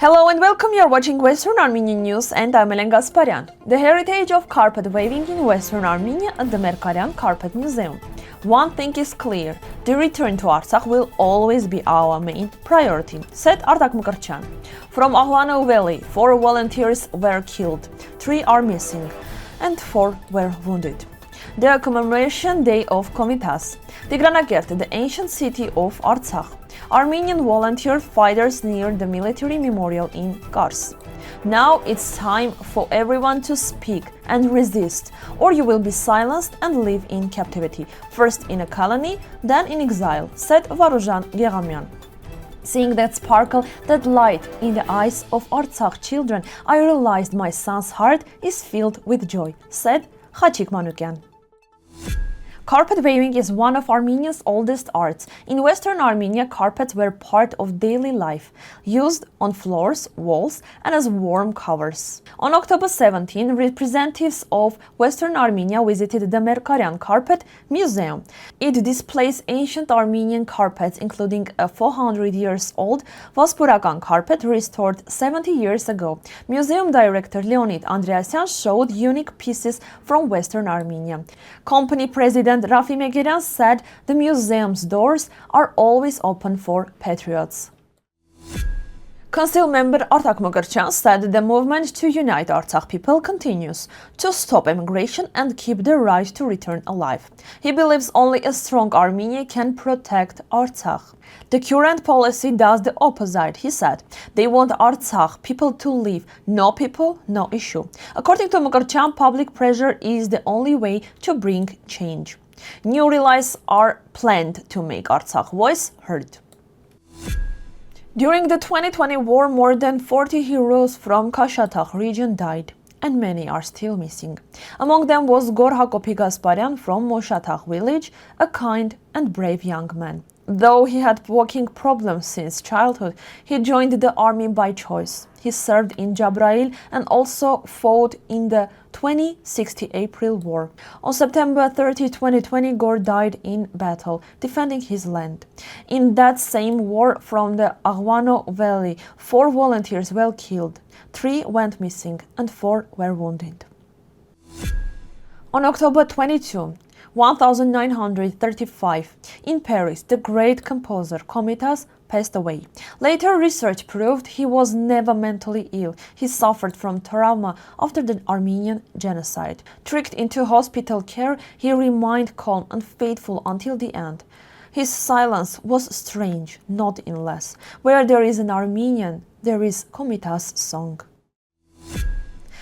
Hello and welcome, you're watching Western Armenian News and I'm Gasparian. The heritage of carpet weaving in Western Armenia at the Megeryan Carpet Museum. One thing is clear, the return to Artsakh will always be our main priority, said Artak Mkrtchyan. From Aghavno Valley, 4 volunteers were killed, 3 are missing, and 4 were wounded. The Commemoration Day of Komitas. Tigranakert, the ancient city of Artsakh. Armenian volunteer fighters near the military memorial in Kars. Now it's time for everyone to speak and resist, or you will be silenced and live in captivity, first in a colony, then in exile, said Varuzhan Geghamyan. Seeing that sparkle, that light in the eyes of Artsakh children, I realized my son's heart is filled with joy, said Khachik Manukyan. Carpet weaving is one of Armenia's oldest arts. In Western Armenia, carpets were part of daily life, used on floors, walls, and as warm covers. On October 17, representatives of Western Armenia visited the Megeryan Carpet Museum. It displays ancient Armenian carpets, including a 400-year-old Gasparian carpet restored 70 years ago. Museum director Leonid Andreasyan showed unique pieces from Western Armenia. Company president Rafi Megeryan said the museum's doors are always open for patriots. Council member Artak Mkrtchyan said the movement to unite Artsakh people continues, to stop emigration and keep the right to return alive. He believes only a strong Armenia can protect Artsakh. The current policy does the opposite, he said. They want Artsakh people to live. No people, no issue. According to Mkrtchyan, public pressure is the only way to bring change. New relays are planned to make Artsakh voice heard. During the 2020 war, more than 40 heroes from Artsakh region died, and many are still missing. Among them was Gasparian from Artsakh village, a kind and brave young man. Though he had walking problems since childhood, he joined the army by choice. He served in Jabrail and also fought in the 2060 April War. On September 30, 2020, Gor died in battle, defending his land. In that same war from the Aghavno Valley, 4 volunteers were killed, 3 went missing, and 4 were wounded. On October 22, 1935, in Paris, the great composer Komitas passed away. Later research proved he was never mentally ill. He suffered from trauma after the Armenian genocide. Tricked into hospital care, he remained calm and faithful until the end. His silence was strange, not in less. Where there is an Armenian, there is Komitas' song.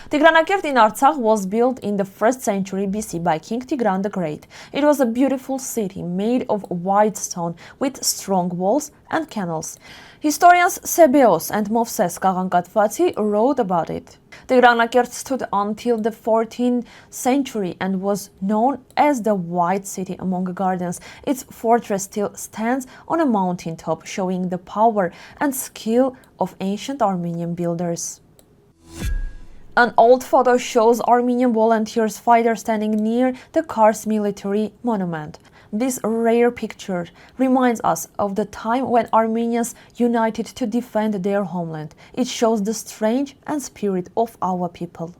Tigranakert in Artsakh was built in the 1st century BC by King Tigran the Great. It was a beautiful city made of white stone with strong walls and canals. Historians Sebeos and Moses wrote about it. Tigranakert stood until the 14th century and was known as the White City among gardens. Its fortress still stands on a mountaintop, showing the power and skill of ancient Armenian builders. An old photo shows Armenian volunteers fighters standing near the Kars military monument. This rare picture reminds us of the time when Armenians united to defend their homeland. It shows the strength and spirit of our people.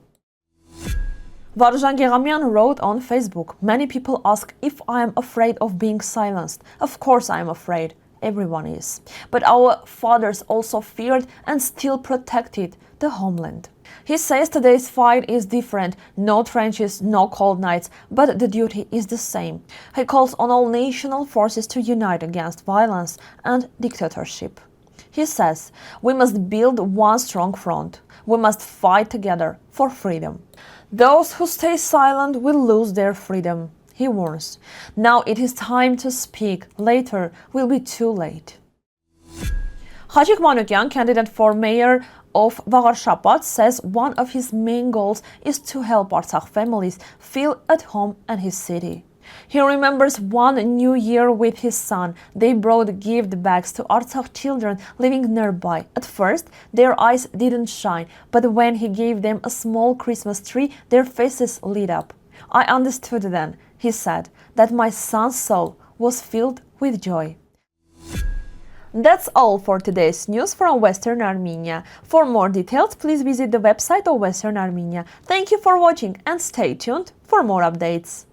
Varuzhan Geghamyan wrote on Facebook, "Many people ask if I am afraid of being silenced. Of course I am afraid. Everyone is. But our fathers also feared and still protected the homeland." He says today's fight is different, no trenches, no cold nights, but the duty is the same. He calls on all national forces to unite against violence and dictatorship. He says, "We must build one strong front. We must fight together for freedom. Those who stay silent will lose their freedom," he warns. Now it is time to speak. Later will be too late. Khachik Manukyan, candidate for mayor of Varuzhan, says one of his main goals is to help Artsakh families feel at home in his city. He remembers one New Year with his son. They brought gift bags to Artsakh children living nearby. At first, their eyes didn't shine, but when he gave them a small Christmas tree, their faces lit up. "I understood then," he said, "that my son's soul was filled with joy." That's all for today's news from Western Armenia. For more details, please visit the website of Western Armenia. Thank you for watching and stay tuned for more updates.